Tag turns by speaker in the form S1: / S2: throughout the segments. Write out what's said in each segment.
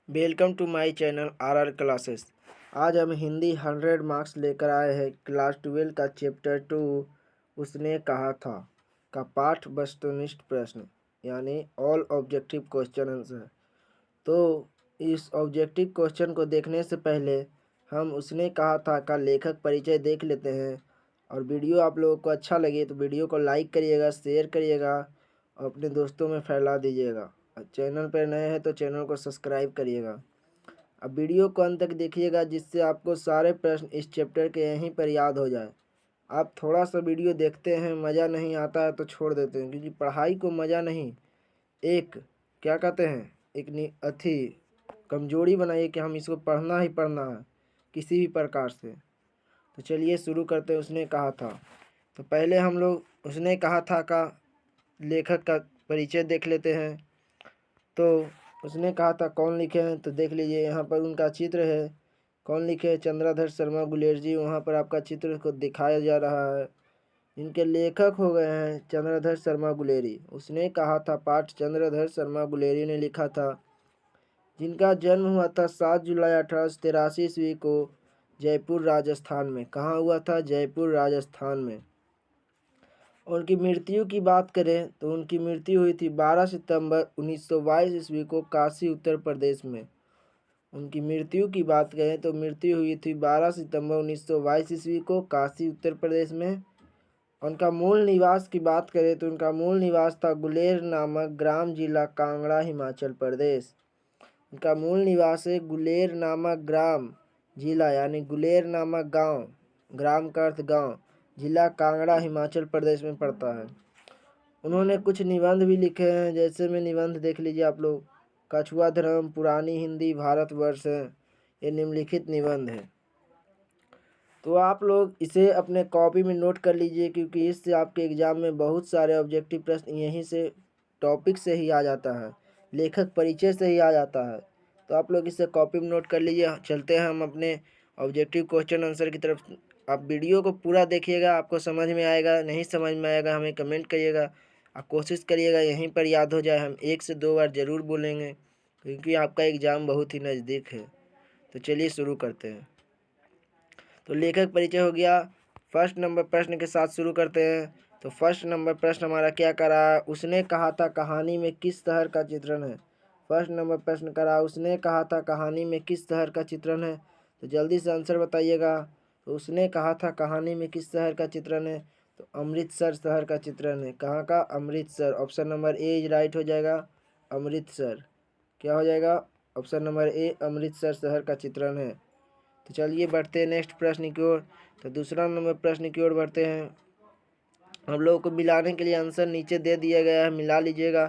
S1: Welcome to my channel R classes. आज हम Hindi 100 marks लेकर आए हैं। क्लास 12 का चैप्टर 2 उसने कहा था का पाठ वस्तुनिष्ठ प्रश्न यानी ऑल ऑब्जेक्टिव क्वेश्चन आंसर। तो इस ऑब्जेक्टिव क्वेश्चन को देखने से पहले हम उसने कहा था का लेखक परिचय देख लेते हैं। और वीडियो आप लोगों को अच्छा लगे तो वीडियो को लाइक करिएगा, शेयर करिएगा और अपने दोस्तों में फैला दीजिएगा। चैनल पर नए हैं तो चैनल को सब्सक्राइब करिएगा। अब वीडियो को अंत तक देखिएगा जिससे आपको सारे प्रश्न इस चैप्टर के यहीं पर याद हो जाए। आप थोड़ा सा वीडियो देखते हैं, मज़ा नहीं आता है तो छोड़ देते हैं, क्योंकि पढ़ाई को मज़ा नहीं, एक क्या कहते हैं, एक अथी कमजोरी बनाइए कि हम इसको पढ़ना ही पढ़ना है किसी भी प्रकार से। तो चलिए शुरू करते हैं। उसने कहा था तो पहले हम लोग उसने कहा था का लेखक का परिचय देख लेते हैं। तो उसने कहा था कौन लिखे हैं तो देख लीजिए, यहाँ पर उनका चित्र है। कौन लिखे हैं? चंद्रधर शर्मा गुलेर जी। वहाँ पर आपका चित्र को दिखाया जा रहा है। इनके लेखक हो गए हैं चंद्रधर शर्मा गुलेरी। उसने कहा था पाठ चंद्रधर शर्मा गुलेरी ने लिखा था, जिनका जन्म हुआ था 7 जुलाई 1883 ईस्वी को जयपुर राजस्थान में। कहाँ हुआ था? जयपुर राजस्थान में। उनकी मृत्यु की बात करें तो उनकी मृत्यु हुई थी 12 सितंबर 1922 ईस्वी को काशी उत्तर प्रदेश में। उनकी मृत्यु की बात करें तो मृत्यु हुई थी 12 सितंबर 1922 ईस्वी को काशी उत्तर प्रदेश में। उनका मूल निवास की बात करें तो उनका मूल निवास था गुलेर नामक ग्राम, जिला कांगड़ा, हिमाचल प्रदेश। उनका मूल निवास है गुलेर नामक ग्राम, जिला यानी गुलेर नामक गांव, ग्राम का अर्थ गांव, जिला कांगड़ा, हिमाचल प्रदेश में पड़ता है। उन्होंने कुछ निबंध भी लिखे हैं, जैसे में निबंध देख लीजिए आप लोग। कछुआ धर्म, पुरानी हिंदी, भारतवर्ष है, ये निम्नलिखित निबंध है। तो आप लोग इसे अपने कॉपी में नोट कर लीजिए, क्योंकि इससे आपके एग्जाम में बहुत सारे ऑब्जेक्टिव प्रश्न यहीं से टॉपिक से ही आ जाता है, लेखक परिचय से ही आ जाता है। तो आप लोग इसे कॉपी में नोट कर लीजिए। चलते हैं हम अपने ऑब्जेक्टिव क्वेश्चन आंसर की तरफ। आप वीडियो को पूरा देखिएगा, आपको समझ में आएगा। नहीं समझ में आएगा हमें कमेंट करिएगा। आप कोशिश करिएगा यहीं पर याद हो जाए। हम 1 से 2 बार ज़रूर बोलेंगे, क्योंकि आपका एग्ज़ाम बहुत ही नज़दीक है। तो चलिए शुरू करते हैं। तो लेखक परिचय हो गया। फर्स्ट नंबर प्रश्न के साथ शुरू करते हैं। तो फर्स्ट नंबर प्रश्न हमारा क्या करा? उसने कहा था कहानी में किस शहर का चित्रण है? फर्स्ट नंबर प्रश्न करा उसने कहा था कहानी में किस शहर का चित्रण है? तो जल्दी से आंसर बताइएगा। तो उसने कहा था कहानी में किस शहर का चित्रण है? तो अमृतसर शहर का चित्रण है। कहाँ का? अमृतसर। ऑप्शन नंबर ए राइट हो जाएगा, अमृतसर। क्या हो जाएगा? ऑप्शन नंबर ए अमृतसर शहर का चित्रण है। तो चलिए बढ़ते हैं नेक्स्ट प्रश्न की ओर। तो दूसरा नंबर प्रश्न की ओर बढ़ते हैं। हम लोगों को मिलाने के लिए आंसर नीचे दे दिया गया है, मिला लीजिएगा।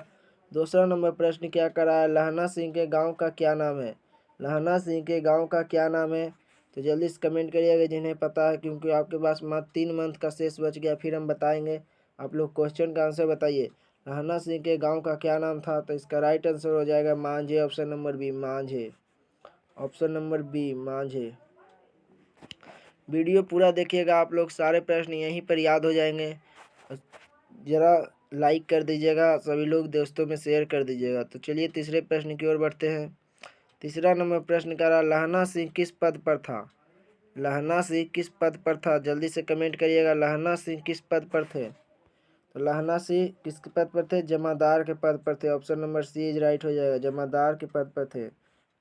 S1: दूसरा नंबर प्रश्न क्या करा है? लहना सिंह के गांव का क्या नाम है? लहना सिंह के गांव का क्या नाम है? तो जल्दी से कमेंट करिएगा जिन्हें पता है, क्योंकि आपके पास मात्र 3 मंथ का शेष बच गया, फिर हम बताएंगे। आप लोग क्वेश्चन का आंसर बताइए। लहना सिंह के गाँव का क्या नाम था? तो इसका राइट आंसर हो जाएगा मांझे। ऑप्शन नंबर बी मांझे। ऑप्शन नंबर बी मांझे। वीडियो पूरा देखिएगा, आप लोग सारे प्रश्न यहीं पर याद हो जाएंगे। ज़रा लाइक कर दीजिएगा, सभी लोग दोस्तों में शेयर कर दीजिएगा। तो चलिए तीसरे प्रश्न की ओर बढ़ते हैं। तीसरा नंबर प्रश्न का रहा, लहना सिंह किस पद पर था? लहना सिंह किस पद पर था? जल्दी से कमेंट करिएगा, लहना सिंह किस पद पर थे? तो लहना सिंह किस पद पर थे? जमादार के पद पर थे। Option number C is right हो जाएगा, जमादार के पद पर थे।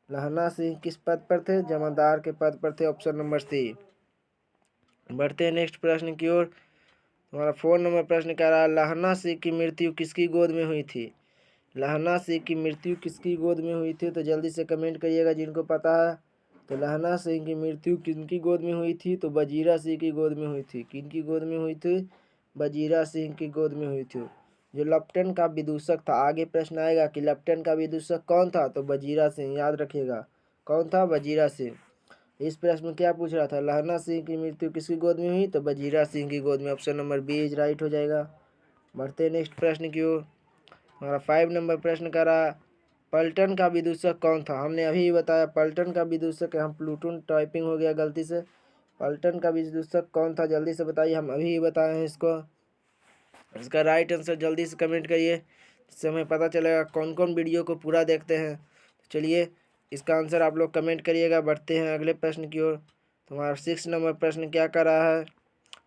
S1: लहना सिंह किस पद पर थे? जमादार के पद पर थे। Option number C. बढ़ते हैं नेक्स्ट प्रश्न की ओर। हमारा 4 नंबर प्रश्न कह रहा है, लहना सिंह की मृत्यु किसकी गोद में हुई थी? लहना सिंह की मृत्यु किसकी गोद में हुई थी? तो जल्दी से कमेंट करिएगा जिनको पता है। तो लहना सिंह की मृत्यु किनकी गोद में हुई थी? तो वजीरा सिंह की गोद में हुई थी। किनकी गोद में हुई थी? वजीरा सिंह की गोद में हुई थी, जो लप्टन का विदूषक था। आगे प्रश्न आएगा कि लप्टन का विदूषक कौन था? तो वजीरा सिंह, याद रखिएगा। कौन था? वजीरा सिंह। इस प्रश्न में क्या पूछ रहा था? लहना सिंह की मृत्यु किसकी गोद में हुई? तो वजीरा सिंह की गोद में। Option number B is right हो जाएगा। बढ़ते नेक्स्ट प्रश्न की ओर। हमारा 5 नंबर प्रश्न का रहा, पलटन का विदूषक कौन था? हमने अभी बताया पलटन का विदूषक, हम प्लूटून टाइपिंग हो गया गलती से। पलटन का विदूषक कौन था? जल्दी से बताइए, हम अभी बताए हैं इसको। इसका राइट आंसर जल्दी से कमेंट करिए, जिससे हमें पता चलेगा कौन कौन वीडियो को पूरा देखते हैं। तो चलिए इसका आंसर आप लोग कमेंट करिएगा। बढ़ते हैं अगले प्रश्न की ओर। तुम्हारा 6 नंबर प्रश्न क्या कर रहा है?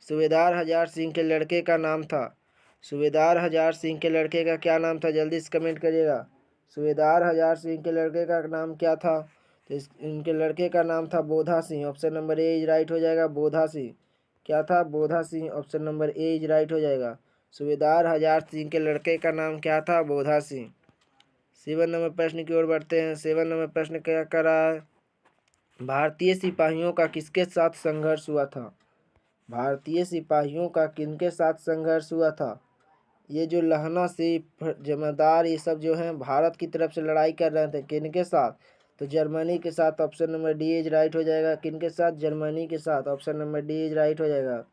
S1: सूबेदार हजार सिंह के लड़के का नाम था। सूबेदार हजार सिंह के लड़के का क्या नाम था? जल्दी से कमेंट करिएगा। सूबेदार हजार सिंह के लड़के का नाम क्या था? तो इनके लड़के का नाम था Bodha Singh. Option number A is right हो जाएगा, बोधा सिंह। क्या था? Bodha Singh. Option number A is right हो जाएगा। सूबेदार हजार सिंह के लड़के का नाम क्या था? बोधा सिंह। 7 नंबर प्रश्न की ओर बढ़ते हैं। 7 नंबर प्रश्न क्या कर रहा है? भारतीय सिपाहियों का किसके साथ संघर्ष हुआ था? भारतीय सिपाहियों का किनके साथ संघर्ष हुआ था? ये जो लहना सिप जमादार ये सब जो हैं भारत की तरफ से लड़ाई कर रहे थे, किनके साथ? तो जर्मनी के साथ। Option number D is right हो जाएगा। किनके साथ? जर्मनी के साथ। Option number D is right हो जाएगा।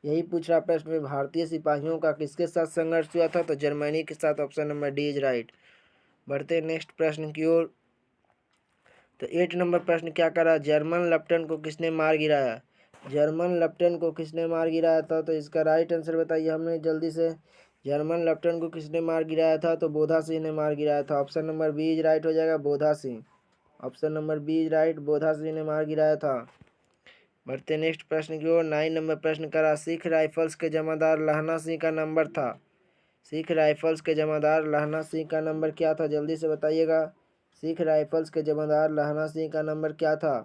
S1: यही पूछ रहा प्रश्न में, भारतीय सिपाहियों का किसके साथ संघर्ष हुआ था? तो जर्मनी के साथ। Option number D is right. बढ़ते नेक्स्ट प्रश्न की ओर। तो 8 नंबर प्रश्न क्या करा? जर्मन लेफ्टिनेंट को किसने मार गिराया? जर्मन लेफ्टिनेंट को किसने मार गिराया था? तो इसका राइट आंसर बताइए हमें जल्दी से। जर्मन लेफ्टिनेंट को किसने मार गिराया था? तो बोधा सिंह ने मार गिराया था। Option number B is right हो जाएगा, Bodha Singh. Option number B is right, Bodha Singh ने मार गिराया था। बढ़ते नेक्स्ट प्रश्न की ओर। 9 नंबर प्रश्न करा, सिख राइफल्स के जमादार लहना सिंह का नंबर था। सिख राइफल्स के जमादार लहना सिंह का नंबर क्या था? जल्दी से बताइएगा। सिख राइफल्स के जमादार लहना सिंह का नंबर क्या था?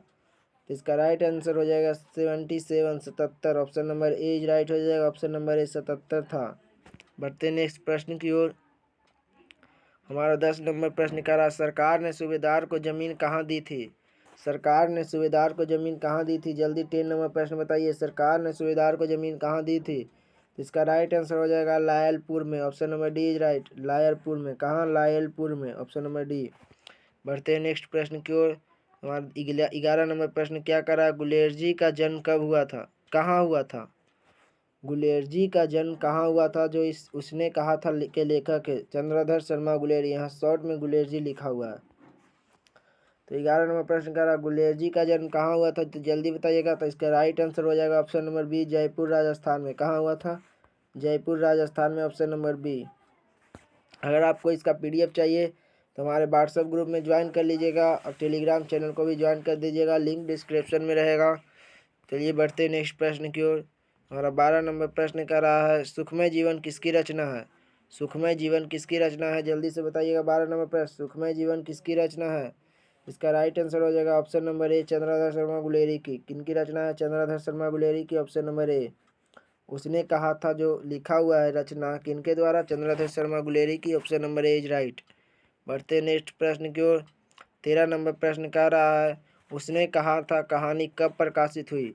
S1: तो इसका राइट आंसर हो जाएगा 77, 77। Option number A is right हो जाएगा। ऑप्शन नंबर ए 77 था। बढ़ते नेक्स्ट प्रश्न की ओर। हमारा 10 नंबर प्रश्न कह रहा, सरकार ने सूबेदार को जमीन कहाँ दी थी? सरकार ने सूबेदार को जमीन कहाँ दी थी? जल्दी 10 नंबर प्रश्न बताइए, सरकार ने सूबेदार को जमीन कहाँ दी थी? तो इसका राइट आंसर हो जाएगा लायलपुर में। Option number D is right, Lyallpur में। कहाँ? लायलपुर में। Option number D. बढ़ते हैं नेक्स्ट प्रश्न की ओर। हमारा 11 नंबर प्रश्न क्या कर रहा है? गुलेरजी का जन्म कब हुआ था? कहाँ हुआ था? गुलेरजी का जन्म कहाँ हुआ था? जो उसने कहा था के लेखक है चंद्रधर शर्मा गुलेरी। यहाँ शॉर्ट में गुलेरजी लिखा हुआ है। तो 11 नंबर प्रश्न कर रहा, गुलेरजी का जन्म कहाँ हुआ था? तो जल्दी बताइएगा। तो इसका राइट आंसर हो जाएगा option number B, Jaipur Rajasthan में। कहाँ हुआ था? जयपुर राजस्थान में। Option number B. अगर आपको इसका पीडीएफ चाहिए तो हमारे व्हाट्सएप ग्रुप में ज्वाइन कर लीजिएगा और टेलीग्राम चैनल को भी ज्वाइन कर दीजिएगा, लिंक डिस्क्रिप्शन में रहेगा। चलिए बढ़ते नेक्स्ट प्रश्न की ओर। हमारा 12 नंबर प्रश्न कर रहा है, सुखमय जीवन किसकी रचना है? सुखमय जीवन किसकी रचना है? जल्दी से बताइएगा। 12 नंबर प्रश्न, सुखमय जीवन किसकी रचना है? इसका राइट आंसर हो जाएगा ऑप्शन नंबर ए, चंद्रधर शर्मा गुलेरी की। किनकी रचना है? चंद्रधर शर्मा गुलेरी की। ऑप्शन नंबर ए। उसने कहा था जो लिखा हुआ है रचना किनके द्वारा? चंद्रधर शर्मा गुलेरी की। Option number A is right. बढ़ते नेक्स्ट प्रश्न की ओर। 13 नंबर प्रश्न कह रहा है, उसने कहा था कहानी कब प्रकाशित हुई?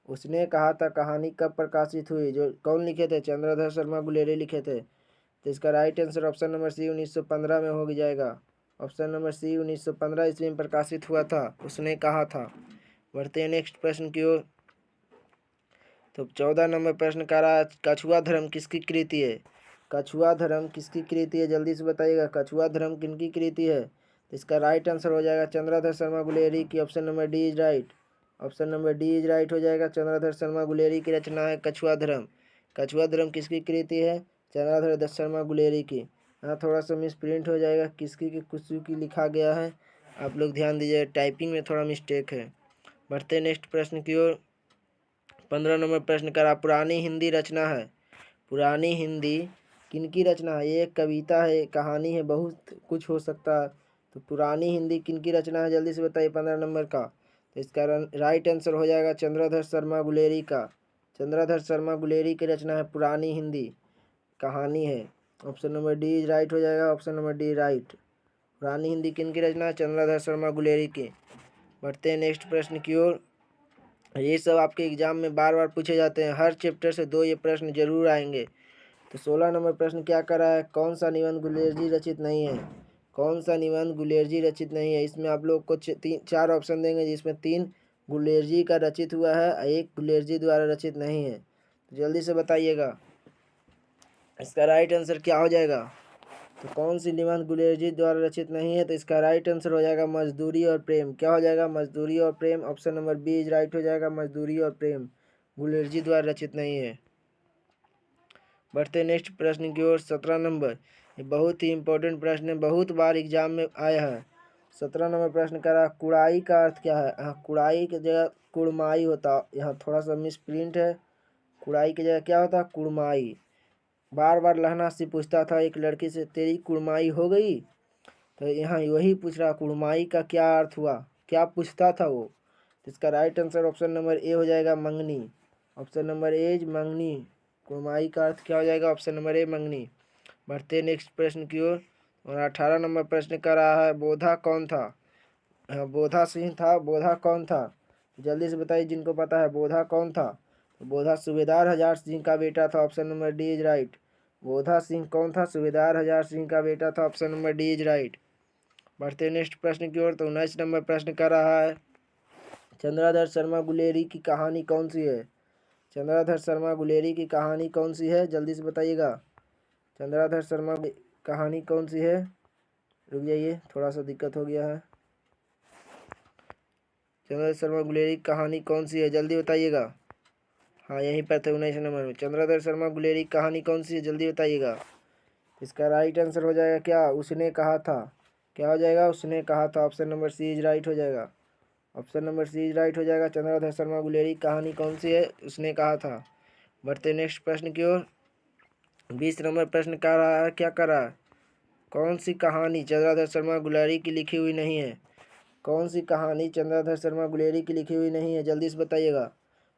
S1: उसने कहा था कहानी कब प्रकाशित हुई? जो कौन लिखे थे? चंद्रधर शर्मा गुलेरी लिखे थे। तो इसका right answer option number C 1915 में हो जाएगा। ऑप्शन नंबर सी 1915 ईस्वी में प्रकाशित हुआ था, उसने कहा था। बढ़ते हैं नेक्स्ट प्रश्न की ओर। तो 14 नंबर प्रश्न कह रहा है, कछुआ धर्म किसकी कृति है? कछुआ धर्म किसकी कृति है? जल्दी से बताइएगा। कछुआ धर्म किनकी कृति है? तो इसका राइट आंसर हो जाएगा चंद्रधर शर्मा गुलेरी की। Option number D is right. Option number D is right हो जाएगा। चंद्रधर शर्मा गुलेरी की रचना है कछुआ धर्म। कछुआ धर्म किसकी कृति है? चंद्रधर शर्मा गुलेरी की। यहाँ थोड़ा सा मिस प्रिंट हो जाएगा, किसकी की कुछ की लिखा गया है, आप लोग ध्यान दीजिए, टाइपिंग में थोड़ा मिस्टेक है। बढ़ते नेक्स्ट प्रश्न की ओर। 15 नंबर प्रश्न करा, पुरानी हिंदी रचना है। पुरानी हिंदी किनकी रचना है? ये एक कविता है, कहानी है, बहुत कुछ हो सकता है। तो पुरानी हिंदी किनकी रचना है? जल्दी से बताइए 15 नंबर का। तो इसका राइट आंसर हो जाएगा चंद्रधर शर्मा गुलेरी का। चंद्रधर शर्मा गुलेरी की रचना है पुरानी हिंदी, कहानी है। Option number D is right हो जाएगा। Option number D right. पुरानी हिंदी किनकी रचना है? चंद्रधर शर्मा गुलेरी की। बढ़ते हैं नेक्स्ट प्रश्न की ओर। ये सब आपके एग्जाम में बार बार पूछे जाते हैं, हर चैप्टर से 2 ये प्रश्न जरूर आएंगे। तो 16 नंबर प्रश्न क्या कर रहा है, कौन सा निबंध गुलेरजी रचित नहीं है? कौन सा निबंध गुलेरजी रचित नहीं है? इसमें आप लोग को 4 ऑप्शन देंगे, जिसमें 3 गुलेरजी का रचित हुआ है और 1 गुलेरजी द्वारा रचित नहीं है। तो जल्दी से बताइएगा इसका राइट आंसर क्या हो जाएगा। तो कौन सी निबंध गुलेरजी द्वारा रचित नहीं है? तो इसका राइट आंसर हो जाएगा मजदूरी और प्रेम। क्या हो जाएगा? मजदूरी और प्रेम। Option number B is right हो जाएगा, मजदूरी और प्रेम गुलेरजी द्वारा रचित नहीं है। बढ़ते नेक्स्ट प्रश्न की ओर। 17 नंबर, ये बहुत ही इंपॉर्टेंट प्रश्न है, बहुत बार एग्जाम में आया है। 17 नंबर प्रश्न कर रहा कुड़ाई का अर्थ क्या है। कुड़ाई की जगह कुड़माई होता, यहाँ थोड़ा सा मिस प्रिंट है। कुड़ाई की जगह क्या होता, कुड़माई। बार बार लहना से पूछता था एक लड़की से, तेरी कुड़माई हो गई। तो यहाँ वही पूछ रहा, कुड़माई का क्या अर्थ हुआ, क्या पूछता था वो। तो इसका राइट आंसर ऑप्शन नंबर ए हो जाएगा, मंगनी। ऑप्शन नंबर ए मंगनी। कुड़माई का अर्थ क्या हो जाएगा, ऑप्शन नंबर ए मंगनी। बढ़ते नेक्स्ट प्रश्न की ओर। और 18 नंबर प्रश्न कर रहा है, बोधा कौन था। बोधा सिंह था। बोधा कौन था, जल्दी से बताइए जिनको पता है, बोधा कौन था। तो बोधा सूबेदार हजार सिंह का बेटा था। Option number D is right. Bodha Singh कौन था, सूबेदार हजार सिंह का बेटा था। Option number D is right. बढ़ते नेक्स्ट प्रश्न की ओर। तो 19 नंबर प्रश्न कर रहा है, चंद्राधर शर्मा गुलेरी की कहानी कौन सी है। चंद्राधर शर्मा गुलेरी की कहानी कौन सी है, जल्दी से बताइएगा। चंद्राधर शर्मा की कहानी कौन सी है। रुक जाइए, थोड़ा सा दिक्कत हो गया है। चंद्राधर शर्मा गुलेरी की कहानी कौन सी है, जल्दी बताइएगा। हाँ यहीं पर थे 19 नंबर में। चंद्राधर शर्मा गुलेरी की कहानी कौन सी है, जल्दी बताइएगा। इसका राइट आंसर हो जाएगा क्या, उसने कहा था। क्या हो जाएगा, उसने कहा था। Option number C is right हो जाएगा। Option number C is right हो जाएगा। चंद्राधर शर्मा गुलेरी की कहानी कौन सी है, उसने कहा था। बढ़ते नेक्स्ट प्रश्न की ओर। 20 नंबर प्रश्न कर रहा है, क्या कर रहा है, कौन सी कहानी चंद्राधर शर्मा गुलेरी की लिखी हुई नहीं है। कौन सी कहानी चंद्राधर शर्मा गुलेरी की लिखी हुई नहीं है, जल्दी से बताइएगा।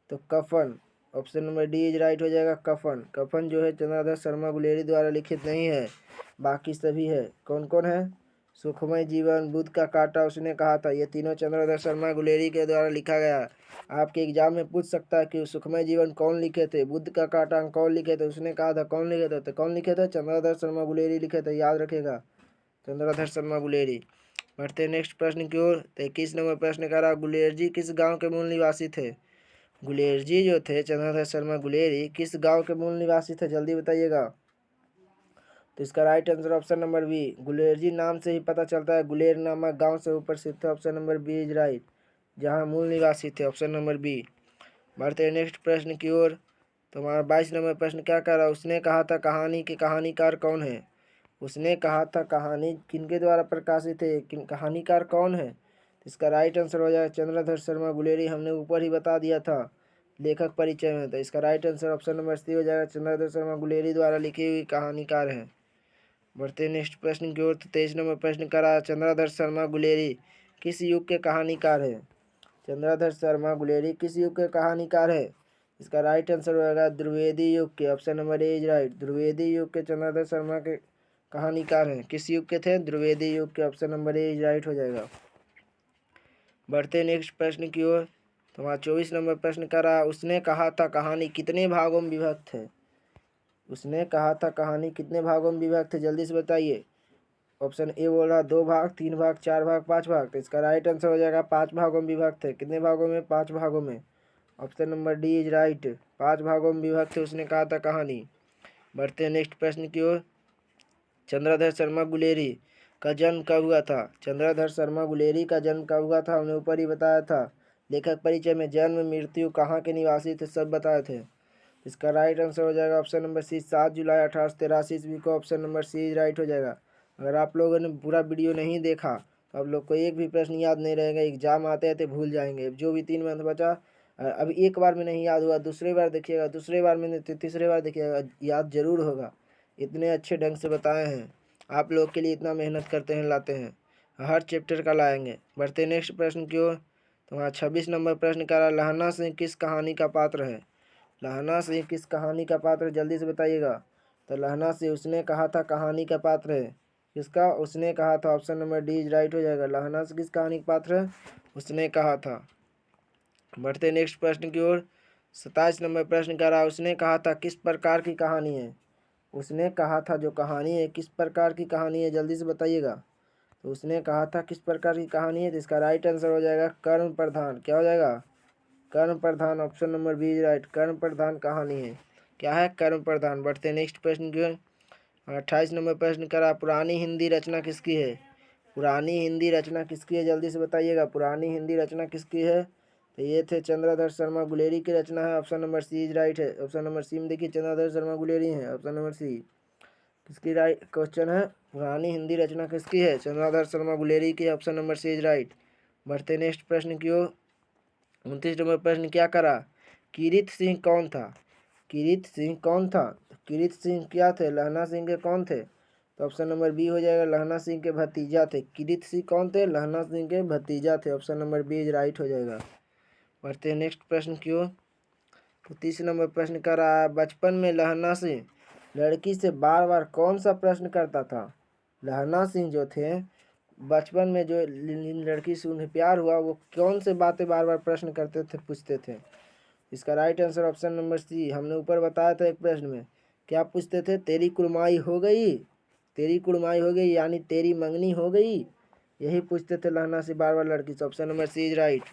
S1: तो कफन। Option number D is right हो जाएगा, कफन। कफन जो है चंद्राधर शर्मा गुलेरी द्वारा लिखित नहीं है, बाकी सभी है। कौन कौन है, सुखमय जीवन, बुद्ध का कांटा, उसने कहा था, ये तीनों चंद्राधर शर्मा गुलेरी के द्वारा लिखा गया है। आपके एग्जाम में पूछ सकता है कि सुखमय जीवन कौन लिखे थे, बुद्ध का कांटा कौन लिखे थे, उसने कहा था कौन लिखे थे। तो कौन लिखे थे, चंद्राधर शर्मा गुलेरी लिखे थे, याद रखेगा, चंद्राधर शर्मा गुलेरी। बढ़ते नेक्स्ट प्रश्न की ओर। 21 नंबर प्रश्न का रहा, गुलेर जी किस गांव के मूल निवासी थे। गुलेर जी जो थे चंद्राधर शर्मा गुलेरी किस गांव के मूल निवासी थे, जल्दी बताइएगा। तो इसका right answer option number B, Guler ji नाम से ही पता चलता है, गुलेर नामक गांव से उपस्थित थे। Option number B is right, जहां मूल निवासी थे। Option number B. बढ़ते नेक्स्ट प्रश्न की ओर। तो हमारा 22 नंबर प्रश्न क्या कर रहा है, उसने कहा था कहानी के कहानीकार कौन है। उसने कहा था कहानी किनके द्वारा प्रकाशित है, कहानीकार कौन है। इसका राइट आंसर हो जाएगा चंद्राधर शर्मा गुलेरी, हमने ऊपर ही बता दिया था लेखक परिचय में। तो इसका right answer option number C हो जाएगा, चंद्राधर शर्मा गुलेरी द्वारा लिखी हुई कहानीकार है। बढ़ते नेक्स्ट प्रश्न की ओर। तो 23 नंबर प्रश्न करा, चंद्राधर शर्मा गुलेरी किस युग के कहानीकार है। चंद्राधर शर्मा गुलेरी किस युग के कहानीकार है। इसका राइट आंसर होगा द्विवेदी युग के। Option number A is right, Dwivedi युग के चंद्राधर शर्मा के कहानीकार हैं। किस युग के थे, द्विवेदी युग के। Option number A is right हो जाएगा। बढ़ते नेक्स्ट प्रश्न की ओर। तो वहाँ 24 नंबर प्रश्न करा, उसने कहा था कहानी कितने भागों में विभक्त है। उसने कहा था कहानी कितने भागों में विभक्त है, जल्दी से बताइए। ऑप्शन ए बोल रहा 2 भाग, 3 भाग, 4 भाग, 5 भाग। तो इसका राइट आंसर हो जाएगा 5 भागों में विभक्त है। कितने भागों में, 5 भागों में। Option number D is right, 5 भागों में विभक्त है उसने कहा था कहानी। बढ़ते नेक्स्ट प्रश्न की ओर। चंद्राधर शर्मा गुलेरी का जन्म कब हुआ था। चंद्राधर शर्मा गुलेरी का जन्म कब हुआ था, हमने ऊपर ही बताया था। लेखक परिचय में जन्म, मृत्यु, कहाँ के निवासी थे, सब बताए थे। इसका राइट आंसर हो जाएगा ऑप्शन नंबर सी, 7 जुलाई 1883 ईस्वी को। ऑप्शन नंबर सी राइट हो जाएगा। अगर आप लोगों ने पूरा वीडियो नहीं देखा तो आप लोग को एक भी प्रश्न याद नहीं रहेगा, एग्जाम आते आते भूल जाएंगे। जो भी 3 मंथ बचा, अभी एक बार में नहीं याद हुआ, दूसरे बार देखिएगा, दूसरे बार में नहीं, तीसरे बार देखिएगा, याद जरूर होगा। इतने अच्छे ढंग से बताए हैं, आप लोग के लिए इतना मेहनत करते हैं, लाते हैं, हर चैप्टर का लाएंगे। बढ़ते नेक्स्ट प्रश्न की ओर। तो वहाँ 26 नंबर प्रश्न का, लहना सिंह किस कहानी का पात्र है। लहना सिंह किस कहानी का पात्र है, जल्दी से बताइएगा। तो लहना सिंह उसने कहा था कहानी का पात्र है। किसका, उसने कहा था। Option number D is right हो जाएगा। लहना सिंह किस कहानी का पात्र है, उसने कहा था। बढ़ते नेक्स्ट प्रश्न की ओर। 27 नंबर प्रश्न का रहा, उसने कहा था किस प्रकार की कहानी है। उसने कहा था जो कहानी है किस प्रकार की कहानी है, जल्दी से बताइएगा। तो उसने कहा था किस प्रकार की कहानी है, तो इसका राइट आंसर हो जाएगा कर्म प्रधान। क्या हो जाएगा, कर्म प्रधान। ऑप्शन नंबर बी राइट, कर्म प्रधान कहानी है। क्या है, कर्म प्रधान। बढ़ते नेक्स्ट प्रश्न की ओर। 28 नंबर प्रश्न करा, पुरानी हिंदी रचना किसकी है। पुरानी हिंदी रचना किसकी है, जल्दी से बताइएगा। पुरानी हिंदी रचना किसकी है, तो ये थे चंद्राधर शर्मा गुलेरी की रचना है। Option number C is right है। ऑप्शन नंबर सी में देखिए चंद्राधर शर्मा गुलेरी है। ऑप्शन नंबर सी किसकी राइट क्वेश्चन है, पुरानी हिंदी रचना किसकी है? चंद्राधर शर्मा गुलेरी की। Option number C is right. बढ़ते नेक्स्ट प्रश्न की ओर। 29 नंबर प्रश्न क्या करा? किरीत सिंह कौन था? किरीत सिंह कौन था? किरीत सिंह क्या थे? लहना सिंह के कौन थे? तो ऑप्शन नंबर बी हो जाएगा, लहना सिंह के भतीजा थे। किरीत सिंह कौन थे? लहना सिंह के भतीजा थे। Option number B is right हो जाएगा। बढ़ते हैं नेक्स्ट प्रश्न की ओर। तो 30 नंबर प्रश्न कर रहा है, बचपन में लहना सिंह लड़की से बार बार कौन सा प्रश्न करता था? लहना सिंह जो थे, बचपन में जो लड़की से उन्हें प्यार हुआ, वो कौन से बातें बार बार प्रश्न करते थे, पूछते थे? इसका right answer option number C. हमने ऊपर बताया था एक प्रश्न में, क्या पूछते थे? तेरी कुड़माई हो गई, तेरी कुड़माई हो गई यानी तेरी मंगनी हो गई, यही पूछते थे लहना से बार बार लड़की से। Option number C is right.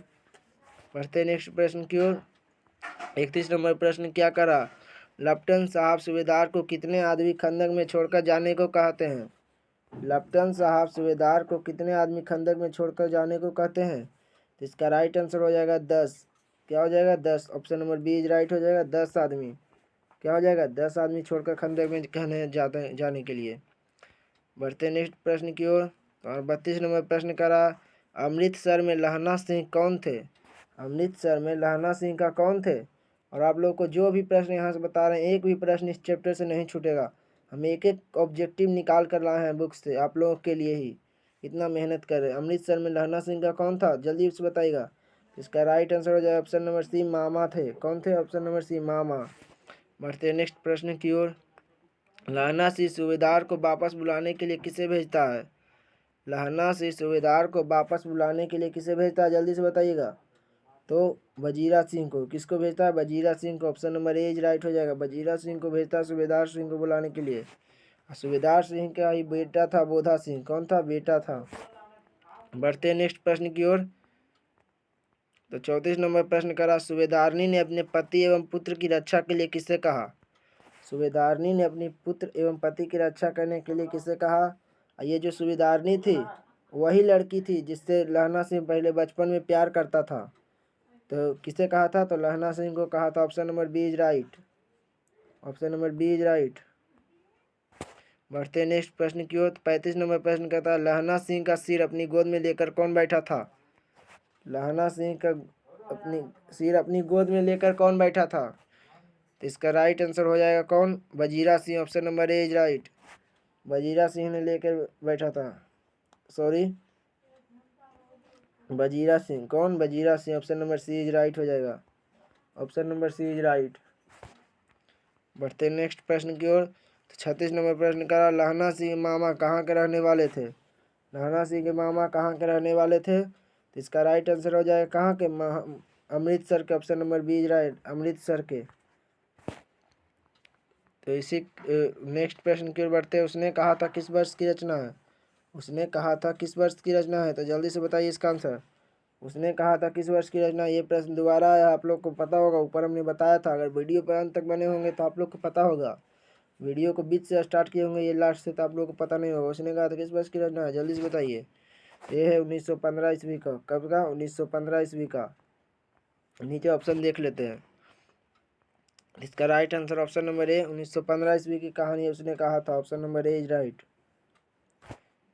S1: बढ़ते नेक्स्ट प्रश्न की ओर। 31 नंबर प्रश्न क्या करा? लेफ्टिनेंट साहब सूबेदार को कितने आदमी खंदक में छोड़कर जाने को कहते हैं? लेफ्टिनेंट साहब सूबेदार को कितने आदमी खंदक में छोड़कर जाने को कहते हैं? तो इसका राइट आंसर हो जाएगा 10। क्या हो जाएगा? 10। Option number B is right हो जाएगा, 10 आदमी। क्या हो जाएगा? 10 आदमी छोड़कर खंदक में कहने जाने के लिए। बढ़ते नेक्स्ट प्रश्न की ओर। और 32 नंबर प्रश्न करा, अमृतसर में लहना सिंह कौन थे? अमृतसर में लहना सिंह का कौन थे? और आप लोग को जो भी प्रश्न यहाँ से बता रहे हैं, एक भी प्रश्न इस चैप्टर से नहीं छूटेगा। हम एक एक ऑब्जेक्टिव निकाल कर लाए हैं बुक से आप लोगों के लिए ही, इतना मेहनत कर रहे हैं। अमृतसर में लहना सिंह का कौन था? जल्दी से बताइएगा। इसका राइट आंसर हो जाएगा ऑप्शन नंबर सी, मामा थे। कौन थे? ऑप्शन नंबर सी, मामा। बढ़ते हैं नेक्स्ट प्रश्न की ओर। लहना सिंह सूबेदार को वापस बुलाने के लिए किसे भेजता है? लहना सिंह सूबेदार को वापस बुलाने के लिए किसे भेजता है? जल्दी से बताइएगा। तो वजीरा सिंह को। किसको भेजता है? वजीरा सिंह को। Option number A is right हो जाएगा। वजीरा सिंह को भेजता है सूबेदार सिंह को बुलाने के लिए। सूबेदार सिंह का ही बेटा था बोधा सिंह। कौन था? बेटा था। बढ़ते हैं नेक्स्ट प्रश्न की ओर। तो 34 नंबर प्रश्न करा, सूबेदारनी ने अपने पति एवं पुत्र की रक्षा के लिए किसे कहा? सूबेदारनी ने अपनी पुत्र एवं पति की रक्षा करने के लिए किसे कहा? ये जो सूबेदारनी थी, वही लड़की थी जिससे लहना सिंह पहले बचपन में प्यार करता था। तो किसे कहा था? तो लहना सिंह को कहा था। Option number B is right. Option number B is right. बढ़ते नेक्स्ट प्रश्न की ओर। 35 नंबर प्रश्न कहता है, लहना सिंह का सिर अपनी गोद में लेकर कौन बैठा था? लहना सिंह का अपनी सिर अपनी गोद में लेकर कौन बैठा था? तो इसका राइट आंसर हो जाएगा कौन? Wazira Singh. Option number A is right. Wazira Singh ने लेकर बैठा था। सॉरी, वजीरा सिंह। कौन? Wazira Singh. Option number C is right हो जाएगा। Option number C is right. बढ़ते नेक्स्ट प्रश्न की ओर। तो 36 नंबर प्रश्न का, लहना सिंह मामा कहाँ के रहने वाले थे? लहना सिंह के मामा कहाँ के रहने वाले थे? तो इसका राइट आंसर हो जाएगा कहाँ के? अमृतसर के। Option number B is right, Amritsar के। तो इसी नेक्स्ट प्रश्न की ओर बढ़ते हैं। उसने कहा था किस वर्ष की रचना है? उसने कहा था किस वर्ष की रचना है? तो जल्दी से बताइए इसका आंसर। उसने कहा था किस वर्ष की रचना? ये प्रश्न दोबारा है, आप लोग को पता होगा, ऊपर हमने बताया था। अगर वीडियो पर अंत तक बने होंगे तो आप लोग को पता होगा। वीडियो को बीच से स्टार्ट किए होंगे ये लास्ट से, तो आप लोग को पता नहीं होगा। उसने कहा था किस वर्ष की रचना है? जल्दी से बताइए। ये है 1915 ईस्वी का। कब का? 1915 ईस्वी का। नीचे ऑप्शन देख लेते हैं। इसका राइट आंसर ऑप्शन नंबर ए, 1915 ईस्वी की कहानी उसने कहा था। Option number A is right.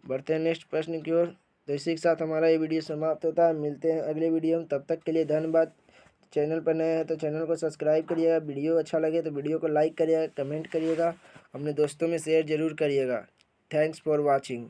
S1: बढ़ते हैं नेक्स्ट प्रश्न की ओर। तो इसी के साथ हमारा ये वीडियो समाप्त होता है। मिलते हैं अगले वीडियो में, तब तक के लिए धन्यवाद। चैनल पर नए हैं तो चैनल को सब्सक्राइब करिएगा। वीडियो अच्छा लगे तो वीडियो को लाइक करिएगा, कमेंट करिएगा, अपने दोस्तों में शेयर जरूर करिएगा। Thanks for watching.